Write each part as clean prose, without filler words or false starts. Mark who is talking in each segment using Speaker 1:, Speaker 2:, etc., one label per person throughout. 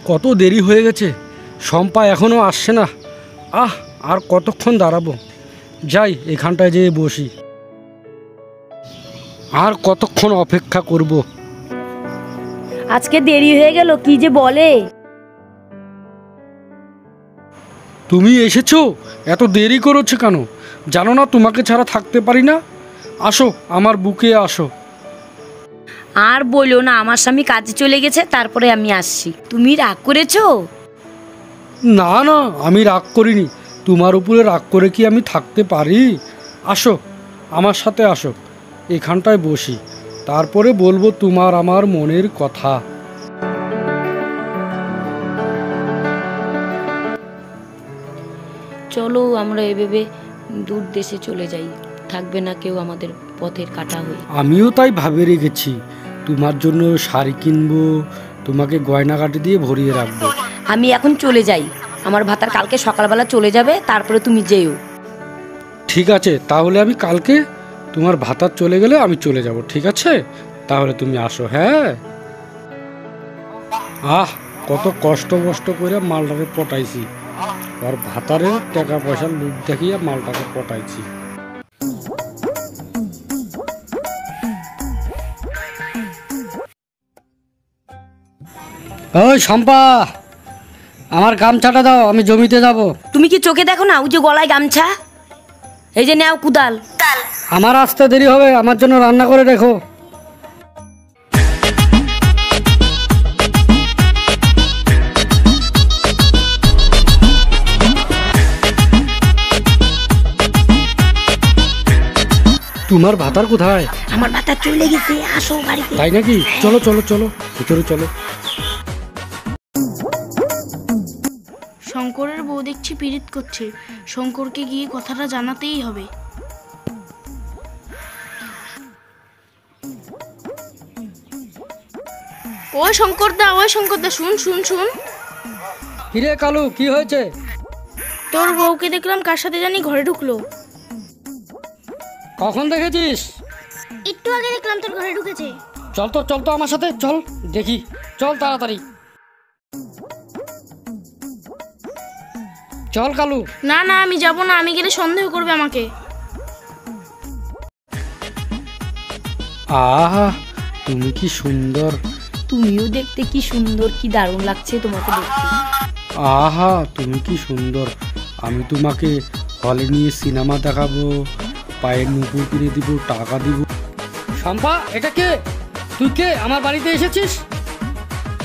Speaker 1: কত দেরি হয়ে গেছে, শম্পা এখনও আসছে না। আর কতক্ষণ দাঁড়াবো? যাই এখানটায় যেয়ে বসি। আর কতক্ষণ অপেক্ষা করব?
Speaker 2: আজকে দেরি হয়ে গেল, কি যে বলে।
Speaker 1: তুমি এসেছো? এত দেরি করেছো কেন? জানো না তোমাকে ছাড়া থাকতে পারি না? আসো, আমার বুকে আসো।
Speaker 2: আর বলো না, আমার স্বামী কাজে চলে গেছে, তারপরে আমি আসছি। তুমি রাগ করেছো?
Speaker 1: না না, আমি রাগ করিনি। তোমার উপরে রাগ করে কি আমি থাকতে পারি? আসো, আমার সাথে আসো, এখানটায় বসি, তারপরে বলবো তোমার আমার মনের কথা।
Speaker 2: চলো আমরা এভাবে দূর দেশে চলে যাই, থাকবে না কেউ আমাদের পথের কাটা হয়ে।
Speaker 1: আমিও তাই ভাবে রেখেছি, তোমার জন্য শাড়ি কিনবো, তোমাকে গয়নাগাটি দিয়ে ভরিয়ে রাখবো।
Speaker 2: আমি এখন চলে যাই, আমার ভাতার কালকে সকালবেলা চলে যাবে, তারপরে তুমি যেও।
Speaker 1: ঠিক আছে, তাহলে আমি কালকে তোমার ভাতার চলে গেলে আমি চলে যাব, ঠিক আছে? তাহলে তুমি আসো। হ্যাঁ, কত কষ্ট করে মালটাকে পটাইছি, আর ভাতারের টাকা পয়সার লুট দেখিয়ে মালটাকে পটাইছি। ওই শম্পা, আমার গামছাটা দাও, আমি জমিতে যাব।
Speaker 2: তুমি কি চোখে দেখো না, ওই যে গলায় গামছা, এই যে নাও কুদাল।
Speaker 1: আমার আসতে দেরি হবে, আমার জন্য রান্না করে রেখো। তোমার ভাতার কোথায়?
Speaker 2: আমার ভাতার চলে গেছে, আসো বাড়িতে।
Speaker 1: তাই নাকি? চলো চলো চলো, ভিতরে চলো।
Speaker 3: শঙ্করের বউ দেখছি পীড়িত করছে, শঙ্করকে গিয়ে কথাটা জানাতেই হবে। ওই শঙ্করদা, শুন শুন শুন।
Speaker 1: কিরে কালু, কি হয়েছে?
Speaker 3: তোর বউকে দেখলাম কার সাথে জানি ঘরে ঢুকলো।
Speaker 1: কখন দেখেছিস?
Speaker 3: একটু আগে দেখলাম তোর ঘরে ঢুকেছে।
Speaker 1: চল তো আমার সাথে চল, দেখি, চল তাড়াতাড়ি চল কালু।
Speaker 3: না না, আমি যাব না, আমি গেলে সন্দেহ করবে আমাকে।
Speaker 1: আহা, তুমি কি সুন্দর।
Speaker 2: তুমিও দেখতে কি সুন্দর, কি দারুণ লাগছে তোমাকে দেখতে।
Speaker 1: আহা, তুমি কি সুন্দর। আমি তোমাকে হলে নিয়ে সিনেমা দেখাবো, পায়ের নুপুর কিনে দিব, টাকা দিব। শম্পা, এটা কে? তুই কে? আমার বাড়িতে এসেছিস?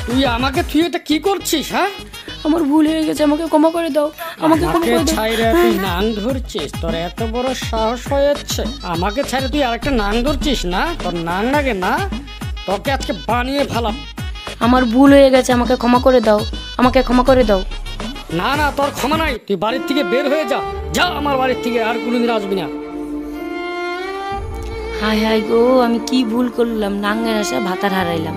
Speaker 1: তুই আমাকে, তুই এটা কি করছিস? হ্যাঁ,
Speaker 2: আমার ভুল হয়ে গেছে, আমাকে ক্ষমা করে দাও, আমাকে ক্ষমা করে দাও।
Speaker 1: ছাইরে তুই নাং ধরছিস? তোর এত বড় সাহস হয়েছে আমাকে ছাইরে তুই আরেকটা নাং ধরছিস? না, তোর নাং লাগে না, তোকে আজকে বানিয়ে ফেলাম।
Speaker 2: আমার ভুল হয়ে গেছে, আমাকে ক্ষমা করে দাও, আমাকে ক্ষমা করে দাও।
Speaker 1: না না, তোর ক্ষমা নাই, তুই বাড়ির থেকে বের হয়ে যা, যা আমার বাড়ির থেকে, আর কোনোদিন আসবি না।
Speaker 2: হায় হায় গো, আমি কি ভুল করলাম, নাঙ্গের আশা ভাতার হারাইলাম।